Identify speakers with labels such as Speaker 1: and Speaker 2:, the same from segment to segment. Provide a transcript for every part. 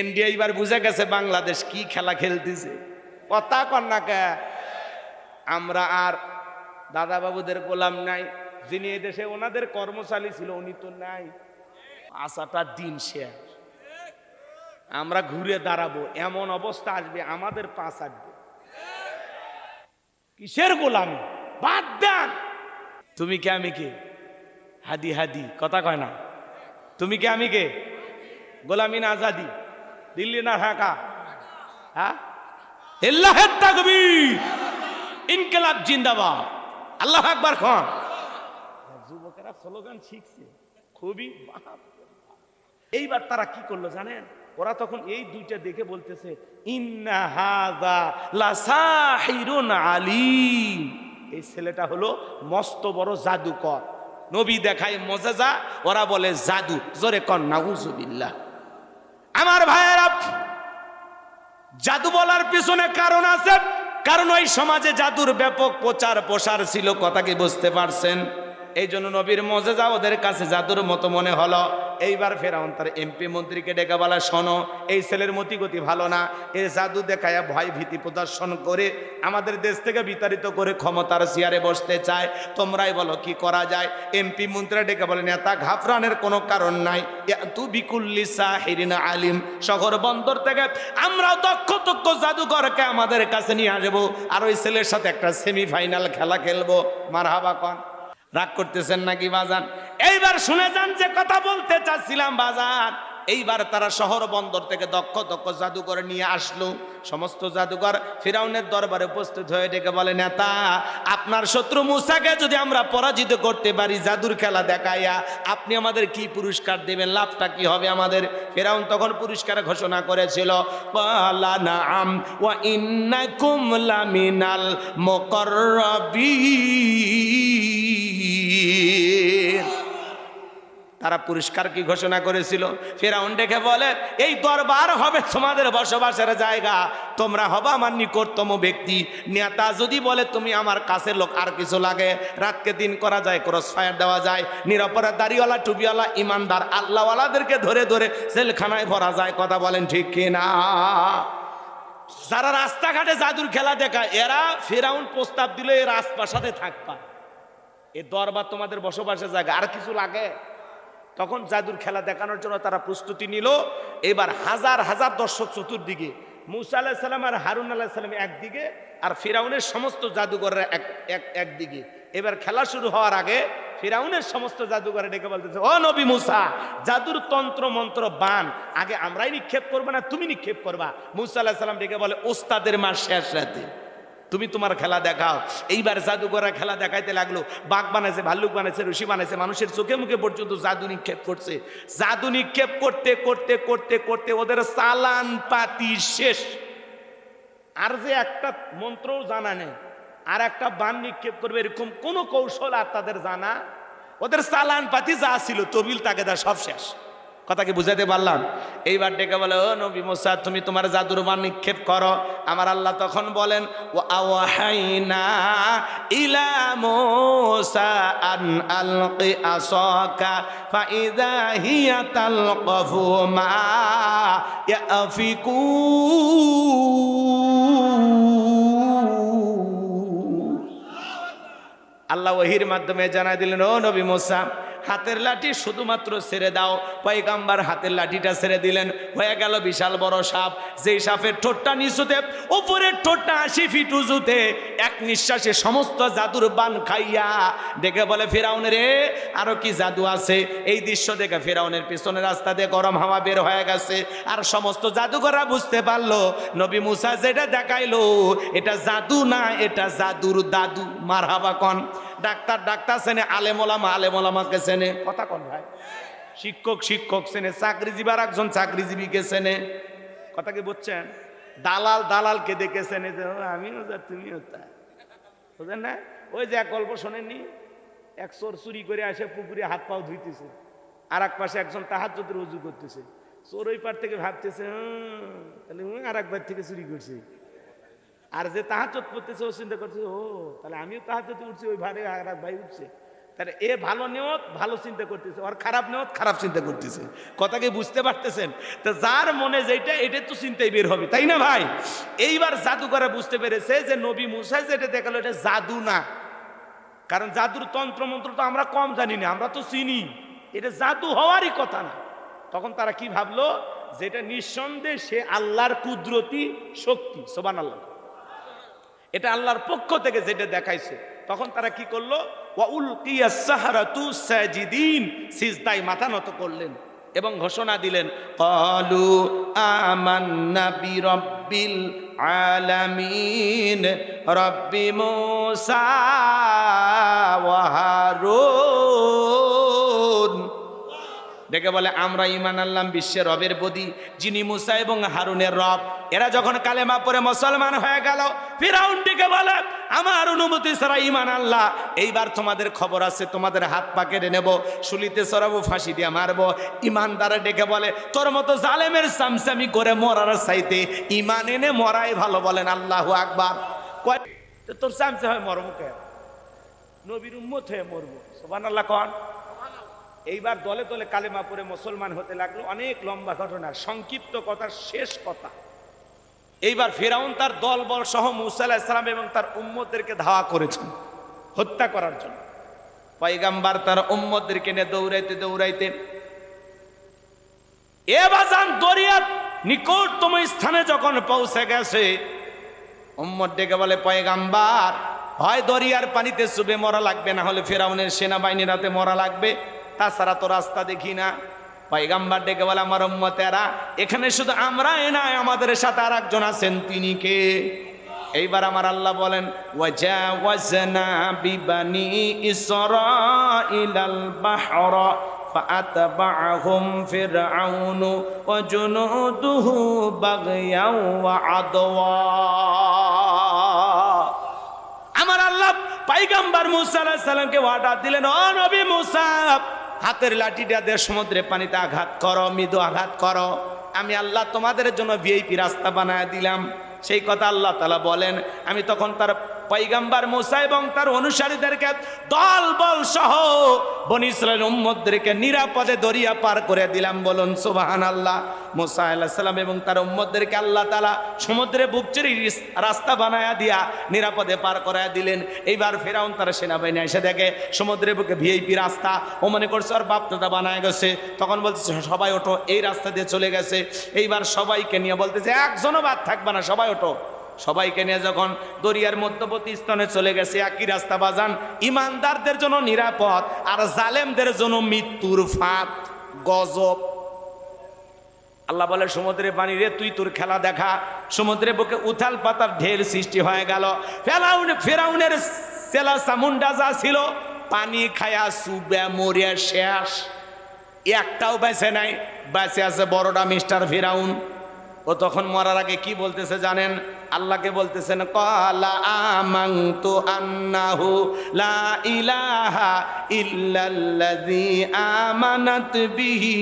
Speaker 1: India এবার বুঝে গেছে বাংলাদেশ কি খেলা খেলতেছে। কথা কন না কে? আমরা আর দাদা বাবুদের গোলাম নাই। যিনি এই দেশে ওনাদের কর্মচারী ছিল উনি তো নাই। আশাটা দিন শেষ। আমরা ঘুরে দাঁড়াবো, এমন অবস্থা আসবে আমাদের পাশ আসবে। কিসের গোলামি? বাদ দেন। তুমি কে আমি কে? হাদি হাদি কথা কয় না। তুমি কে আমি কে? গোলামি না আজাদি? দিল্লি না ঢাকা? হ্যাঁ, আল্লাহু তাকবীর, ইনকিলাব জিন্দাবাদ, আল্লাহু আকবার খান। যুবকেরা স্লোগান শিখছে খুবই। এইবার তারা কি করলো জানেন? ওরা তখন এই দুইটা দেখে বলতেছে ইন্না হাযা লাসাহিরুন আলীম। এই ছেলেটা হলো মস্ত বড় জাদুকর। নবী দেখায় মুজিজা, ওরা বলে জাদু। জোরে কন নাউজুবিল্লাহ। আমার ভাইয়েরা, জাদু বলার পিছনে কারণ আছে। কারণ ওই সমাজে জাদুর ব্যাপক প্রচার প্রসার ছিল। কথা কি বুঝতে পারছেন? এই জন্য নবীর মুজিজা ওদের কাছে জাদুর মতো মনে হলো। এইবার ফেরাউন তার এমপি মন্ত্রীকে ডেকে বলা, শোনো, এই ছেলের মতিগতি ভালো না। এ জাদু দেখায় ভয় ভীতি প্রদর্শন করে আমাদের দেশ থেকে বিতাড়িত করে ক্ষমতার চেয়ারে বসতে চায়। তোমরাই বলো কি করা যায়? এমপি মন্ত্রী ডেকে বলে, নেতা ঘাবড়ানোর কোনো কারণ নাই। তু বিকুল্লি সাহিরিন আলিম। শহর বন্দর থেকে আমরাও দক্ষ জাদুকরকে আমাদের কাছে নিয়ে আসবো, আর ওই ছেলের সাথে একটা সেমিফাইনাল খেলা খেলবো। মারহাবা কন। রাগ করতেছেন নাকি বাজান? এইবার শুনে যান যে কথা বলতে চাচ্ছিলাম বাজান। এইবার তারা শহর বন্দর থেকে দক্ষ জাদুকর নিয়ে আসলো। সমস্ত জাদুকর ফিরাউনের দরবারে উপস্থিত হয়ে ডেকে বলে, নেতা, আপনার শত্রু মূসাকে যদি আমরা পরাজিত করতে পারি জাদুর খেলা দেখাইয়া, আপনি আমাদের কি পুরস্কার দেবেন? লাভটা কি হবে আমাদের? ফিরাউন তখন পুরস্কার ঘোষণা করেছিল, ক্বালা নাআম ওয়া ইন্নাকুম লামিনাল মুকাররাবিন। তারা পুরস্কার কি ঘোষণা করেছিল? ফিরাউন ডেকে বলে, এই দরবার হবে তোমাদের বসবাসের জায়গা, তোমরা হবে আমার নিকটতম ব্যক্তি। নেতা যদি বলে তুমি আমার কাছের লোক, আর কিছু লাগে? রাতকে দিন করা যায়, ক্রস ফায়ার দেওয়া যায়, নিরাপরাধ দাড়িওয়ালা টুপিওয়ালা ইমানদার আল্লাহওয়ালাদেরকে ধরে ধরে জেলখানায় ভরা যায়। কথা বলেন ঠিক কিনা? যারা রাস্তাঘাটে জাদুর খেলা দেখায়, এরা ফিরাউন প্রস্তাব দিল এই রাজপ্রাসাদে থাকবা, এ দরবার তোমাদের বসবাসের জায়গা, আর কিছু লাগে? তখন জাদুর খেলা দেখানোর জন্য তারা প্রস্তুতি নিল। এবার হাজার হাজার দর্শক চতুর্দিকে, মুসা আলাইহিস সালাম আর হারুন আলাইহিস সালাম একদিকে, আর ফিরাউনের সমস্ত জাদুঘররা একদিকে। এবার খেলা শুরু হওয়ার আগে ফিরাউনের সমস্ত জাদুঘরে ডেকে বলতেছে, ও নবী মুসা, জাদুর তন্ত্র মন্ত্র বান আগে আমরাই নিক্ষেপ করবো না তুমি নিক্ষেপ করবা? মুসা আলাইহিস সালাম ডেকে বলে, ওস্তাদের মা শেষ রাতে, তুমি তোমার খেলা দেখাও। এইবার জাদুঘররা খেলা দেখাইতে লাগলো। বাঘ বানাইছে, ভাল্লুক বানাইছে, ঋষি বানাইছে, মানুষের চোখে মুখে পর্যন্ত জাদু নিক্ষেপ করছে। জাদু নিক্ষেপ করতে করতে করতে করতে ওদের চালান পাতি শেষ। আর যে একটা মন্ত্রও জানা নেই, আর একটা বান নিক্ষেপ করবে এরকম কোন কৌশল আর তাদের জানা? ওদের চালান পাতি যা ছিল তবিল তাকেদা সব শেষ। কথা কি বুঝাতে পারলাম? এইবার ডেকে বলে, ও নবী মুসা, তুমি তোমার জাদুর বান নিক্ষেপ করো। আমার আল্লাহ তখন বলেন, ওয়া আওহাইনা ইলা মুসা আন আলকি আসাকা ফাইযা হিয়া তালকাফু মা ইয়াফিকুন। আল্লাহ ওহীর মাধ্যমে জানাই দিলেন, ও নবী মুসা, হাতের লাঠি শুধুমাত্র ছেড়ে দাও। পয়গাম্বার হাতের লাঠিটা ছেড়ে দিলেন, হয়ে গেল বিশাল বড় সাপ। যেই সাপের ঠোঁটটা নিচুতে, উপরের ঠোঁটটা 80 ফিট উঁচুতে, এক নিঃশ্বাসে সমস্ত জাদুর বান খাইয়া ডেকে বলে, ফিরাউন রে, আরো কি জাদু আছে? এই দৃশ্য দেখে ফিরাউনের পিছনের রাস্তা দিয়ে গরম হাওয়া বের হয়ে গেছে। আর সমস্ত জাদুকররা বুঝতে পারলো নবী মুসা যেটা দেখাইলো এটা জাদু না, এটা জাদুর দাদু। মারহাবা কন। ডাক্তার চেনে, আলেমোলামাকে চেনে। কথা কন ভাই। শিক্ষক চেনে, চাকরিজীবী আর একজন চাকরিজীবীকে চেনে। কথা কি বুঝছেন? দালালকে দেখেছেন, যে আমিও যা তুমিও তা, বুঝলেন না? ওই যে এক গল্প শোনেননি, এক চোর চুরি করে আসে পুকুরে হাত পাও ধুইতেছে, আর এক পাশে একজন তাহাজ্জুদের ওযু করতেছে। চোর ওই পার থেকে ভাবতেছে, তাহলে আর একবার থেকে চুরি করছে। আর যে তাহাজ্জুদ করতেছে ও চিন্তা করছে, ও তাহলে আমিও তাহাজ্জুদে উঠছি, ওই ভারে আর এক ভাই উঠছে। তাহলে এ ভালো নিয়ত ভালো চিন্তা করতেছে, আর খারাপ নিয়ত খারাপ চিন্তা করতেছে। কথা কি বুঝতে পারতেছেন? তো যার মনে যেটা এটা তো চিন্তাই বের হবে, তাই না ভাই? এইবার জাদুকরে বুঝতে পেরেছে যে নবী মুসা যেটা দেখালো এটা জাদু না, কারণ জাদুর তন্ত্র মন্ত্র তো আমরা কম জানি না, আমরা তো চিনি, এটা জাদু হওয়ারই কথা না। তখন তারা কি ভাবলো, যেটা নিঃসন্দেহে সে আল্লাহর কুদরতি শক্তি, সুবহানাল্লাহ, এটা আল্লাহর পক্ষ থেকে যেটা দেখাইছে। তখন তারা কি করলো, ওয়া উলকিয়াস সাহারাতু সাজিদিন, সিজদায় মাথা নত করলেন এবং ঘোষণা দিলেন, ক্বালু আমান্না বিরাব্বিল আলামিন রব্বি মূসা ওয়া হারুন। ডেকে বলে, আমরা ঈমান আনলাম বিশ্বের রবের প্রতি, যিনি মুসা এবং হারুনের রব। এরা যখন কালেমা পড়ে মুসলমান হয়ে গেল, ফিরাউন ডেকে বলে, আমার অনুমতি ছাড়া ঈমান আল্লাহ, এইবার তোমাদের খবর আছে, তোমাদের হাত পা কেটে নেব, শুলিতে চড়াবো, ফাঁসি দিয়ে মারবো। ঈমানদার ডেকে বলে, তোর মতো জালেমের সামসামি করে মরার চাইতে ঈমান এনে মরাই ভালো। বলেন আল্লাহু আকবার। তোর সামসে হয় মরবো কে, নবীর উম্মত হয়ে মরবো, সুবহানাল্লাহ কোন। এইবার দলে দলে কালেমা পড়ে মুসলমান হতে লাগলো। অনেক লম্বা ঘটনা, সংক্ষিপ্ত কথার শেষ কথা, এইবার ফিরাউন তার দলবল সহ মুসা আলাইহিস সালাম এবং তার উম্মতদেরকে ধাওয়া করেছেন হত্যা করার জন্য। পয়গম্বর তার উম্মতদেরকে নিয়ে দৌড়াইতে দৌড়াইতে এবাজান দরিয়ার নিকটতম স্থানে যখন পৌঁছে গেছে, উম্মত ডেকে বলে, পয়গম্বর, হয় দরিয়ার পানিতে চুবে মরা লাগবে, না হলে ফিরাউনের সেনাবাহিনীর হাতে মরা লাগবে, তাছাড়া তো রাস্তা দেখি না। পয়গম্বর ডেকে বলে, আমার উম্মতেরা, এখানে শুধু আমরাই নয়, আমাদের সাথে আর একজন আছেন, তিনি কে? এইবার আমার আল্লাহ বলেন, ওয়াজাওয়াজনা বিবানি ইসরাঈলাল বাহরা ফাআতবাআহুম ফিরআউনু ওয়া জুনুদুহু বাগয়াও ওয়া আদওয়া। আমার আল্লাহ পয়গম্বর মুসা আলাইহিস সালামকে অর্ডার দিলেন, ও নবী মুসা, হাতের লাঠিটা দিয়ে সমুদ্রের পানিতে আঘাত করো, মৃদু আঘাত করো, আমি আল্লাহ তোমাদের জন্য ভিআইপি রাস্তা বানায় দিলাম। সেই কথা আল্লাহ তাআলা বলেন। আমি তখন তার পয়গম্বর মুসা এবং তার অনুসারীদেরকে দল বল সহ বনী ইসরাইলের উম্মতদেরকে নিরাপদে দরিয়া পার করে দিলাম। বলুন সুবহানাল্লাহ। মুসা আলাইহিস সালাম এবং তার উম্মতদেরকে আল্লাহ তাআলা সমুদ্রে বুক চিরে রাস্তা বানায়া দিয়া নিরাপদে পার করায়া দিলেন। এইবার ফিরাউন তার সেনাবাহিনী এসে দেখে সমুদ্রের বুকে ভিআইপি রাস্তা, ও মনে করছে আর বাপদাদা বানায় গেছে। তখন বলতেছে, সবাই ওঠো, এই রাস্তা দিয়ে চলে গেছে। এইবার সবাইকে নিয়ে বলতেছে, একজনও বাদ থাকবে না, সবাই ওঠো। সবাইকে নিয়ে যখন দরিয়ার মধ্যবর্তী স্থানে চলে গেছে, একই রাস্তা বাজান, ইমানদারদের জন্য নিরাপদ, আর জালেমদের জন্য মৃত্যুর ফাঁদ, গজব। আল্লাহ বলে, সমুদ্রের পানি রে, তুই তোর খেলা দেখা। সমুদ্রের বুকে উথাল পাতার ঢের সৃষ্টি হয়ে গেল। ফেরাউনের সেলা চামুন্ডা যা ছিল, পানি খায়া সুবে মরিয়া শেষ, একটাও বেঁচে নাই। বেঁচে আছে বড়টা মিস্টার ফিরাউন। ও তখন মরার আগে কি বলতেছে জানেন? আল্লাহকে বলতেছেন, ক্বালা আমানতু আন্নাহু লা ইলাহা ইল্লাল্লাযী আমানাত বিহি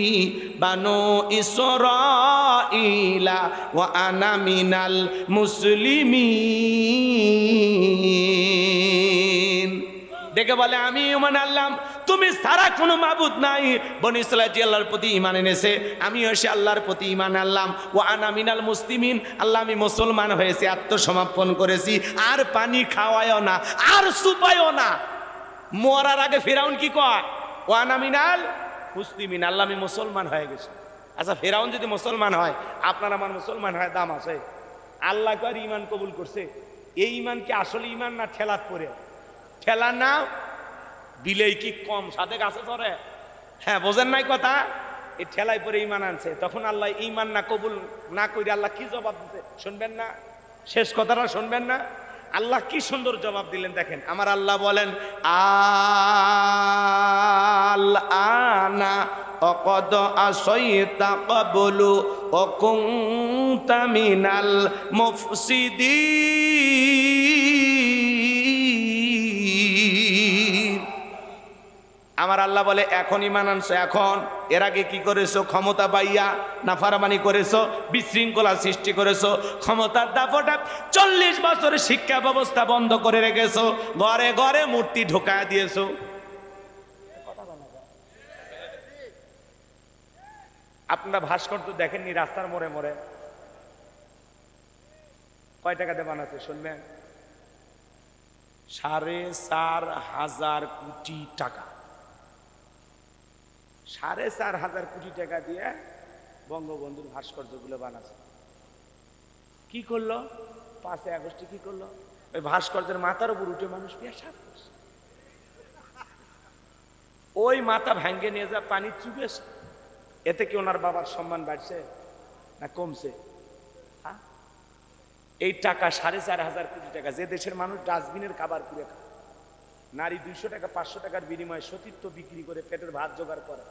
Speaker 1: বানু ইসরাঈলা ওয়া আনা মিনাল মুসলিমিন। ডেকে বলে, আমি ঈমান আনলাম, তুমি ছাড়া কোনো মাবুদ নাই। বনী ইসরাঈল যে আল্লাহর প্রতি ঈমান এনেছে, আমিও সে আল্লাহর প্রতি ঈমান আনলাম। ওয়া আনা মিনাল মুসলিমিন, আল্লাহ আমি মুসলমান হয়েছি, আত্মসমর্পণ করেছি। আর পানি খাওয়ায়ও না, আর সুপায়ও না। মরার আগে ফিরাউন কি কয়? ওয়া আনা মিনাল মুসলিমিন, আল্লাহ আমি মুসলমান হয়ে গেছি। আচ্ছা, ফিরাউন যদি মুসলমান হয়, আপনার আমার মুসলমান হয় দাম আছে? আল্লাহ কয় ঈমান কবুল করছে। এই ঈমান কি আসলে ঈমান না ঠেলাত পড়ে? ঠেলা না, বিলেই কি কম সাথে গাছে ধরে? হ্যাঁ, বোঝেন নাই কথা? এই ঠেলাই পরে ঈমান আনছে। তখন আল্লাহ ঈমান না কবুল না করে আল্লাহ কি জবাব দিতে শুনবেন না? শেষ কথাটা শুনবেন না? আল্লাহ কি সুন্দর জবাব দিলেন দেখেন। আমার আল্লাহ বলেন, আল-আনা অকদ আসাইতা ক্বাবলু ওয়া কুনতা মিনাল মুফসিদিন। আমার আল্লাহ বলে, এখন ঈমান আনছো, এখন। এর আগে কি করেছো? ক্ষমতা পাইয়া নাফরমানি করেছো, বিশৃঙ্খলা সৃষ্টি করেছো, ক্ষমতার দাপটে 40 বছরের শিক্ষা ব্যবস্থা বন্ধ করে রেখেছো, ঘরে ঘরে মূর্তি ঢোকায় দিয়েছো। আপনারা ভাস্কর্য দেখেননি রাস্তার মোড়ে মোড়ে? কয় টাকা দিয়ে বানাচ্ছে শুনবেন? 4,500 কোটি টাকা। 4,500 কোটি টাকা দিয়ে বঙ্গবন্ধুর ভাস্কর্যগুলো বানাচ্ছে। কি করলো 5 আগস্টে? কি করলো? ওই ভাস্কর্যের মাথার উপর উঠে মানুষ পেশাব করছে। ওই মাথা ভাঙ্গে নিয়ে যা পানি চুবেছে। এতে কি ওনার বাবার সম্মান বাড়ছে না কমছে? এই টাকা 4,500 কোটি টাকা, যে দেশের মানুষ ডাস্টবিনের খাবার পুড়ে খায়, নারী 200 টাকা 500 টাকার বিনিময়ে সতীত্ব বিক্রি করে পেটের ভাত জোগাড় করে,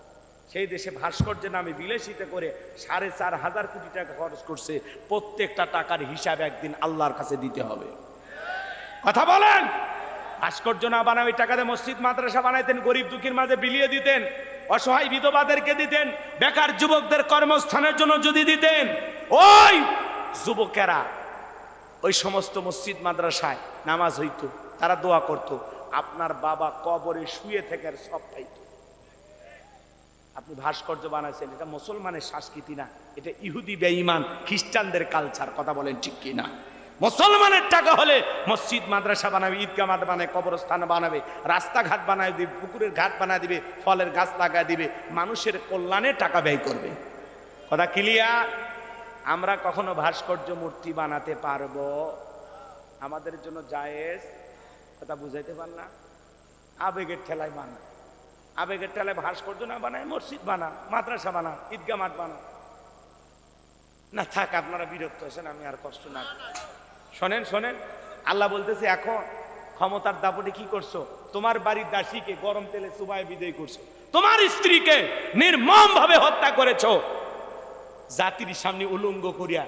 Speaker 1: সেই দেশে ভাস্কর্যের নামে বিলাসিতা করে 4,500 কোটি টাকা খরচ করছে। প্রত্যেকটা টাকার হিসাব একদিন আল্লাহর কাছে দিতে হবে। কথা বলেন। ভাস্কর্য না বানাবে টাকাতে মসজিদ মাদ্রাসা বানাইতেন, গরিব দুঃখীর মাঝে বিলিয়ে দিতেন, অসহায় বিধবাদেরকে দিতেন, বেকার যুবকদের কর্মস্থানের জন্য যদি দিতেন, ওই যুবকেরা ওই সমস্ত মসজিদ মাদ্রাসায় নামাজ হইতো, তারা দোয়া করত, আপনার বাবা কবরে শুয়ে থেকে সব পাইতো। আপনি ভাস্কর্য বানাইছেন, এটা মুসলমানের সংস্কৃতি না, এটা ইহুদি বেঈমান খ্রিস্টানদের কালচার। কথা বলেন ঠিক কি না? মুসলমানের টাকা হলে মসজিদ মাদ্রাসা বানাবে, ঈদগাহ মাঠ বানাবে, কবরস্থান বানাবে, রাস্তাঘাট বানায় দিবে, পুকুরের ঘাট বানায় দিবে, ফলের গাছ লাগায় দিবে, মানুষের কল্যাণে টাকা ব্যয় করবে। কথা ক্লিয়ার? আমরা কখনো ভাস্কর্য মূর্তি বানাতে পারবো? আমাদের জন্য জায়েজ? কথা বুঝাইতে পার না? আবেগের ঠেলায় বানা, আবেগের ঠেলায় ভাস্কর্য না বানায় মসজিদ বানা, মাদ্রাসা বানা, ঈদগাহ মাঠ বানা। না থাক, আপনারা বিরক্ত হয়েছেন, আমি আর কষ্ট না। শোনেন শোনেন, আল্লাহ বলতেছে এখন ক্ষমতার দাপটে কি করছো? তোমার বাড়ির দাসীকে গরম তেলে চুবায় বিদায় করছো, তোমার স্ত্রীকে নির্মম ভাবে হত্যা করেছো, জাতির সামনে উলঙ্গ করিয়া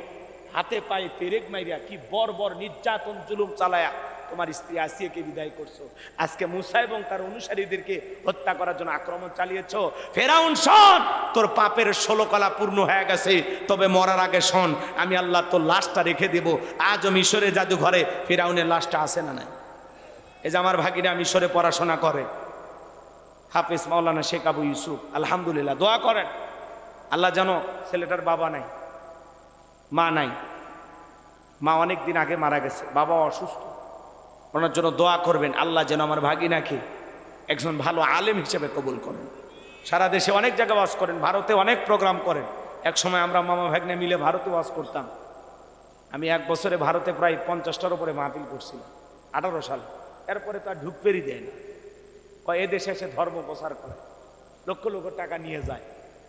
Speaker 1: হাতে পায়ে পেরেক মাইরিয়া কি বর্বর নির্যাতন জুলুম চালায়া তোমার স্ত্রী আসিয়াকে বিদায় করছো। আজকে মুসা এবং তার অনুসারীদেরকে হত্যা করার জন্য আক্রমণ চালিয়েছো। ফেরাউন শোন, তোর পাপের 16 কলা পূর্ণ হয়ে গেছে, তবে মরার আগে শোন, আমি আল্লাহ তোর লাশটা রেখে দেব। আজও মিশরে জাদুঘরে ফেরাউনের লাশটা আছে না নাই? এই যে আমার ভাগিনা মিশরে পড়াশোনা করে, হাফেজ মাওলানা শেখ আবু ইউসুফ, আলহামদুলিল্লাহ দোয়া করেন আল্লাহ যেন, ছেলেটার বাবা নাই, মা নাই, মা অনেক দিন আগে মারা গেছে, বাবা অসুস্থ, ওনার জন্য দোয়া করবেন আল্লাহ যেন আমার ভাগিনাকে একজন ভালো আলেম হিসেবে কবুল করেন। সারা দেশে অনেক জায়গায় ওয়াজ করেন, ভারতে অনেক প্রোগ্রাম করেন। এক সময় আমরা মামা ভাগ্নে মিলে ভারতে ওয়াজ করতাম। আমি 1 বছরে ভারতে প্রায় 50টার উপরে মাহফিল করছিলাম, 18 সাল। এরপরে তো আর ঢুকপেরই দেয় না, এ দেশে এসে ধর্ম প্রচার করে, লক্ষ লক্ষ টাকা নিয়ে যায়,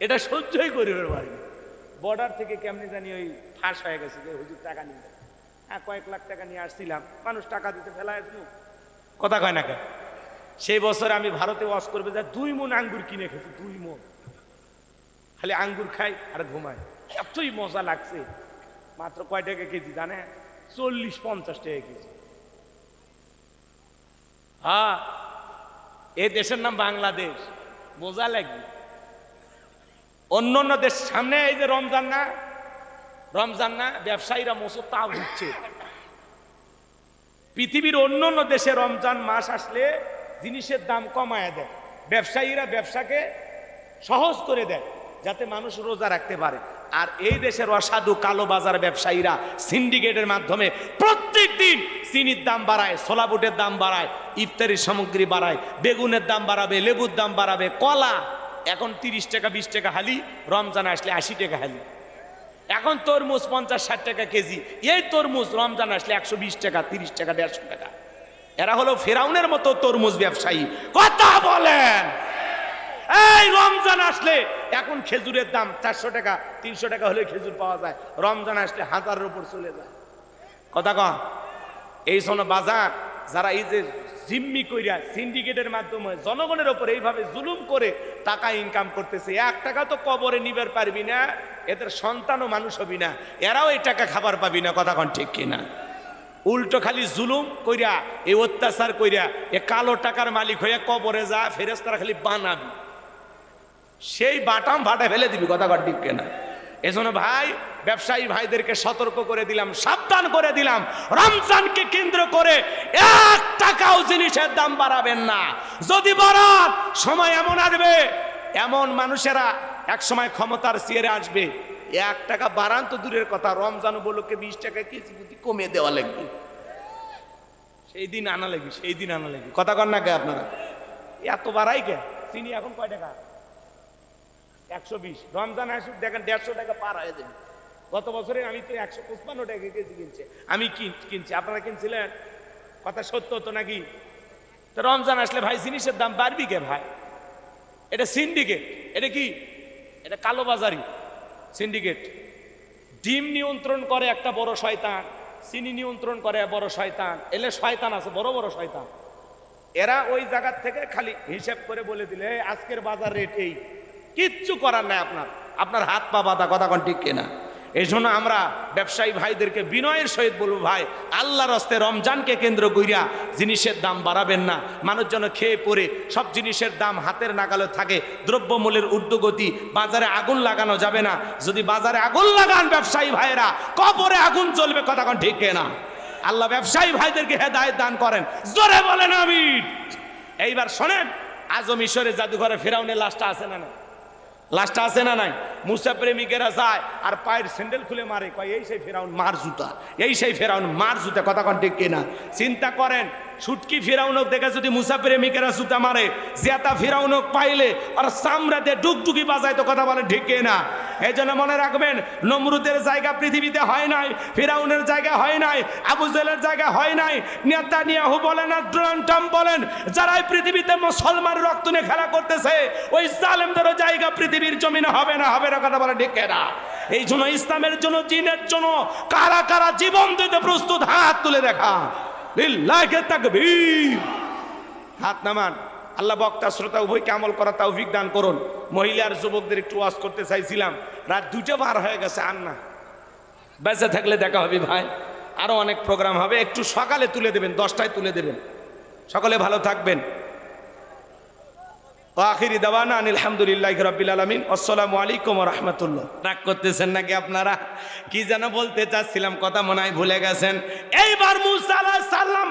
Speaker 1: এটা সহ্যই করিবার পারি। বর্ডার থেকে কেমনি জানি ওই ফাঁস হয়ে গেছে যে হুজুর টাকা নিয়ে যায়। হ্যাঁ, কয়েক লাখ টাকা নিয়ে আসছিলাম, মানুষ টাকা দিতে ফেলা আসলো, কথা কয় না কেন? সেই বছর আমি ভারতে ওয়াজ করবে যা 2 মণ আঙ্গুর কিনে খেয়েছি, 2 মণ, খালি আঙ্গুর খাই আর ঘুমাই, এতই মজা লাগছে। মাত্র কয় টাকা কেজি জানে? 40-50 টাকা কেজি। হ্যাঁ, এই দেশের নাম বাংলাদেশ, মজা লাগবে। অন্য অন্য দেশ সামনে এই যে রমজান না, রমজান না, ব্যবসায়ীরা মোসর তাও দিচ্ছে। পৃথিবীর অন্য অন্য দেশে রমজান মাস আসলে জিনিসের দাম কমায় দেয়, ব্যবসায়ীরা ব্যবসাকে সহজ করে দেয় যাতে মানুষ রোজা রাখতে পারে। আর এই দেশের অসাধু কালো বাজার ব্যবসায়ীরা সিন্ডিকেটের মাধ্যমে প্রত্যেক দিন চিনির দাম বাড়ায়, ছোলা বুটের দাম বাড়ায়, ইফতারি সামগ্রী বাড়ায়, বেগুনের দাম বাড়াবে, লেবুর দাম বাড়াবে, কলা এখন 30 টাকা 20 টাকা হালি, রমজান আসলে 80 টাকা হালি। এখন তরমুজ 50-60 টাকা কেজি, এই তরমুজ রমজান আসলে 120 টাকা 30 টাকা 150 টাকা। এরা হলো ফেরাউনের মতো তরমুজ ব্যবসায়ী। কথা বলেন। এই রমজান আসলে এখন খেজুরের দাম 400 টাকা 300 টাকা হলে খেজুর পাওয়া যায়, রমজান আসলে 1000-এর উপর চলে যায়। কথা কন। এই জন্য বাজার যারা এই যে জিম্মি কইরা সিন্ডিকেটের মাধ্যমে জনগণের উপর এইভাবে জুলুম করে টাকা ইনকাম করতেছে, 1 টাকা তো কবরে নিবার পারবি না, এদের সন্তানও মানুষ হবি না, এরাও এই টাকা খাবার পাবি না। কথা কন ঠিক কিনা? উল্টো খালি জুলুম কইরা, এই অত্যাচার কইরা এ কালো টাকার মালিক হইয়া কবরে যা, ফেরেশতারা খালি বানাবি, সেই বাটাম ফাটা ফেলে দিবি। কথা কন ঠিক কিনা? এজন্য ভাই, ব্যবসায়ী ভাইদেরকে সতর্ক করে দিলাম, সাবধান করে দিলাম, রমজানকে কেন্দ্র করে 1 টাকাও জিনিসের দাম বাড়াবেন না। যদি বাড়ান, সময় এমন আসবে, এমন মানুষেরা এক সময় ক্ষমতার চেয়ারে আসবে, 1 টাকা বাড়ান তো দূরের কথা, রমজান উপলক্ষে 20 টাকা কেজি প্রতি কমিয়ে দেওয়া লাগবে। সেই দিন আনা লাগবে, সেই দিন আনা লাগবে। কথা কন না কে আপনারা? এত বাড়াই কে? চিনি এখন কয় টাকা? 120। রমজান আসুক দেখেন 150 টাকা পার হয়ে যাবে। গত বছরে আমি তো 155 টাকা কেজি কিনছি, আমি কিনছি, আপনারা কিনছিলেন? কথা সত্য হতো নাকি? তো রমজান আসলে ভাই জিনিসের দাম বাড়বি কে ভাই? এটা সিন্ডিকেট। এটা কি? এটা কালোবাজারি সিন্ডিকেট। ডিম নিয়ন্ত্রণ করে একটা বড় শয়তান, চিনি নিয়ন্ত্রণ করে বড় শয়তান, এলে শয়তান আছে বড় বড় শয়তান। এরা ওই জায়গার থেকে খালি হিসাব করে বলে দিলে আজকের বাজার রেট এই, কিচ্ছু করার নাই আপনার, আপনার হাত পা বাঁধা। কথা কোন ঠিক কিনা? এই জন্য আমরা ব্যবসায়ী ভাইদেরকে বিনয়ের সহিত বলবো, ভাই আল্লাহর হস্তে রমজানকে কেন্দ্র কইরা জিনিসের দাম বাড়াবেন না। মানুষ যেন খেয়ে পড়ে সব জিনিসের দাম হাতের নাগালে থাকে। দ্রব্যমূল্যের ঊর্ধ্বগতি, বাজারে আগুন লাগানো যাবে না। যদি বাজারে আগুন লাগান ব্যবসায়ী ভাইয়েরা, কবরে আগুন চলবে। কথা কোন ঠিক কিনা? আল্লাহ ব্যবসায়ী ভাইদেরকে হেদায়েত দান করেন, জোরে বলেন আমিন। এইবার শোনেন, আজও মিশরের জাদুঘরে ফেরাউনের লাশটা আছে না নাই? লাশটা আছে না নাই? মুসা প্রেমিকেরা যায় আর পায়ের স্যান্ডেল খুলে মারে, কয় এই সেই ফেরাউন মার জুতা, এই সেই ফেরাউন মার জুতা। কথা কোন ঠিক কিনা? চিন্তা করেন, ছুটকি ফেরাউনক দেখে যদি মুসা প্রেমিকেরা জুতা মারে, জেতা ফেরাউনক পাইলে আর সামরাতে ডুকডুকি বাজায়। তো কথা বলেন ঠিক কিনা? এই জন্য মনে রাখবেন, নমরুদের জায়গা পৃথিবীতে হয় নাই, ফেরাউনের জায়গা হয় নাই, আবু জেলের জায়গা হয় নাই, নেতানিয়াহু বলেন আর ডোনাল্ড ট্রাম্প বলেন, যারাই পৃথিবীতে মুসলমান রক্ত নিয়ে খেলা করতেছে, ওই জালেমদেরও জায়গা পৃথিবীর জমিনে হবে না, হবে না। কথা বলে ঠিক কিনা? এই জন্য ইসলামের জন্য, দ্বীনের জন্য কারা কারা জীবন দিতে প্রস্তুত, হাত তুলে দেখা। লিল্লাহি তাকবীর। হাত নামান। আল্লাহ বক্তা শ্রোতা উভয়কে আমল করা তৌফিক দান করুন। মহিলা আর যুবকদের একটু ওয়াজ করতে চাইছিলাম, রাত 2টা পার হয়ে গেছে। আর না, বেঁচে থাকলে দেখা হবে ভাই, আরো অনেক প্রোগ্রাম হবে। একটু সকালে তুলে দেবেন, 10টায় তুলে দেবেন। সকলে ভালো থাকবেন। আখিরি দাওয়ানা আলহামদুলিল্লাহি রাব্বিল আলামিন। আসসালামু আলাইকুম ওয়া রাহমাতুল্লাহ। রাগ করতেছেন নাকি আপনারা? কি যেন বলতে চাচ্ছিলাম, কথা মনে হয় ভুলে গেছেন। এইবার মুসা আলাইহিস সালাম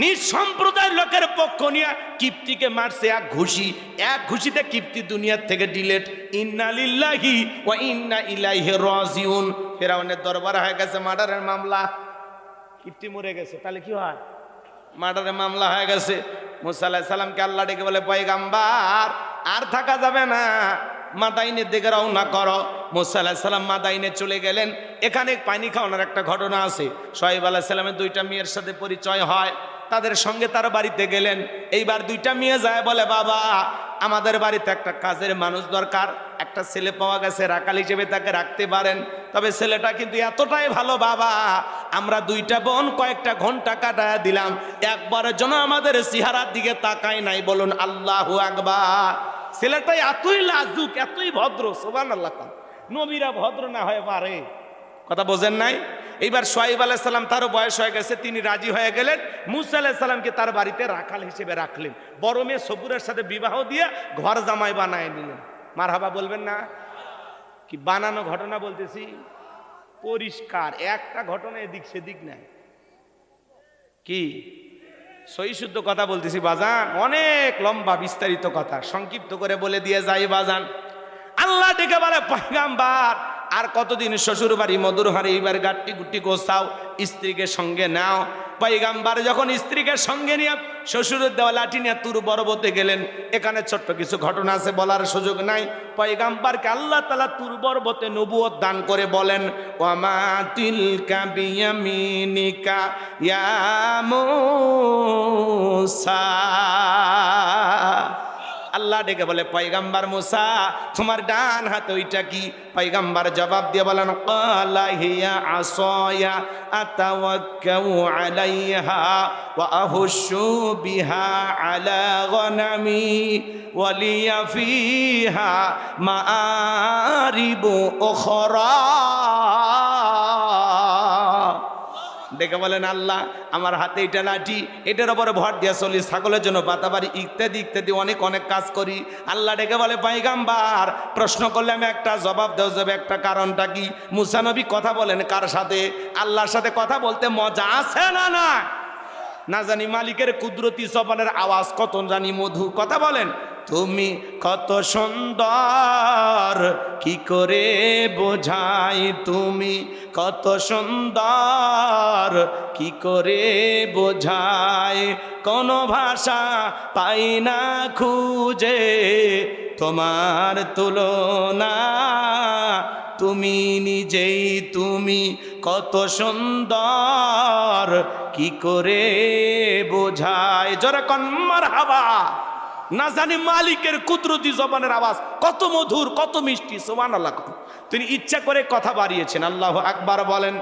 Speaker 1: নিজ সম্প্রদায়ের লোকের পক্ষ নিয়ে কিপ্তিকে মারছে এক ঘুষি। এক ঘুষিতে কিপ্তি দুনিয়ার থেকে ডিলেট। ইন্না লিল্লাহি ওয়া ইন্না ইলাইহি রাজিউন। ফেরাউনের দরবার হয়ে গেছে মার্ডারের মামলা। কিপ্তি মরে গেছে, তাহলে কি হয়? মার্ডারের মামলা হয়ে গেছে। মুসা আলাইহিস সালামকে আল্লাহ ডেকে বলে, পয়গাম্বার আর থাকা যাবে না, মাদাইনের দিকে রওনা করো। মুসা আলাইহিস সালাম মাদাইনে চলে গেলেন। এখানে পানি খাওয়ানোর একটা ঘটনা আছে। শুআয়ব আলাইহিস সালামের 2টা মেয়ের সাথে পরিচয় হয়, তাদের সঙ্গে তার বাড়িতে গেলেন। এইবার 2টা মেয়ে যায়, বলে বাবা আমাদের বাড়িতে একটা কাজের মানুষ দরকার, একটা ছেলে পাওয়া গেছে, রাখাল হিসেবে তাকে রাখতে পারেন। তবে ছেলেটা কিন্তু এতটাই ভালো বাবা, আমরা 2টা বোন কয়েকটা ঘন্টা কাটায় দিলাম, একবারের জন্য আমাদের চেহারার দিকে তাকায় নাই। বলুন আল্লাহু আকবার। ছেলেটা এতই লাজুক, এতই ভদ্র, সুবহানাল্লাহ। নবীরা ভদ্র না হয়ে পারে? কথা বোঝেন নাই? এইবার শুআয়ব আলাইহিস সালাম, তারও বয়স হয়ে গেছে, তিনি রাজি হয়ে গেলেন। মুসা আলাইহিস সালামকে তার বাড়িতে রাখাল হিসেবে রাখলেন। বড় মেয়ে সবুরের সাথে বিবাহ দিয়ে ঘর জামাই বানায় নিলেন। মারহাবা বলবেন না? কি বানানো ঘটনা বলতেছি? পরিষ্কার একটা ঘটনা এদিক সেদিক নাই। কি সহি শুদ্ধ কথা বলতেছি বাজান, অনেক লম্বা বিস্তারিত কথা, সংক্ষিপ্ত করে বলে দিয়ে যাই বাজান। আল্লাহ ডেকে বলে, পয়গাম্বার আর কতদিন শ্বশুর বাড়ি মধুর হারে, এইবার গাট্টি গুটি গোছাও, স্ত্রীকে সঙ্গে নাও। পয়গাম্বার যখন স্ত্রীকে সঙ্গে নিয়ে শ্বশুরের দেওয়া লাঠি নিয়ে তুর পর্বতে গেলেন। এখানে ছোট্ট কিছু ঘটনা আছে, বলার সুযোগ নাই। পয়গাম্বারকে আল্লাহ তাআলা তুর পর্বতে নবুয়ত দান করে বলেন, ওয়ামা তিলকা বিয়ামিনিকা ইয়া মূসা। আল্লাহ ডেকে বলে, পয়গাম্বার মুসা তোমার ডান হাতে ওইটা কি? পয়গাম্বার জবাব দিয়ে বলেন, ক্বালা হিয়া আসায়া আতাওয়াক্কাউ আলাইহা ওয়া আহুশু বিহা আলা গনামি ওয়া লিয়া ফিহা মাআরিবু উখরা। ডেকে বলেন, আল্লাহ আমার হাতে এটা লাঠি, এটার উপরে ভর দিয়া চলি, ছাগলের জন্য বাতাবাড়ি ইত্যাদি ইত্যাদি অনেক অনেক কাজ করি। আল্লাহ ডেকে বলে, পয়গাম্বার প্রশ্ন করলে আমি একটা জবাব দেওয়া যাবে, একটা কারণটা কি? মুসা নবী কথা বলেন কার সাথে? আল্লাহর সাথে কথা বলতে মজা আছে না? না জানি মালিকের কুদরতি জবানের আওয়াজ কত জানি মধু। কথা বলেন, তুমি কত সুন্দর কি করে বোঝাই, তুমি কত সুন্দর কি করে বোঝাই, কোনো ভাষা পাই না খুঁজে তোমার তুলনা, তুমি নিজেই তুমি কত সুন্দর কি করে বোঝাই। জোরে কোন মারহাবা। না জানি মালিকের কুদরতি জবানের আওয়াজ কত মধুর, কত মিষ্টি। সুবহানাল্লাহ। তিনি ইচ্ছা করে কথা বাড়িয়েছেন। আল্লাহু আকবার বলেন।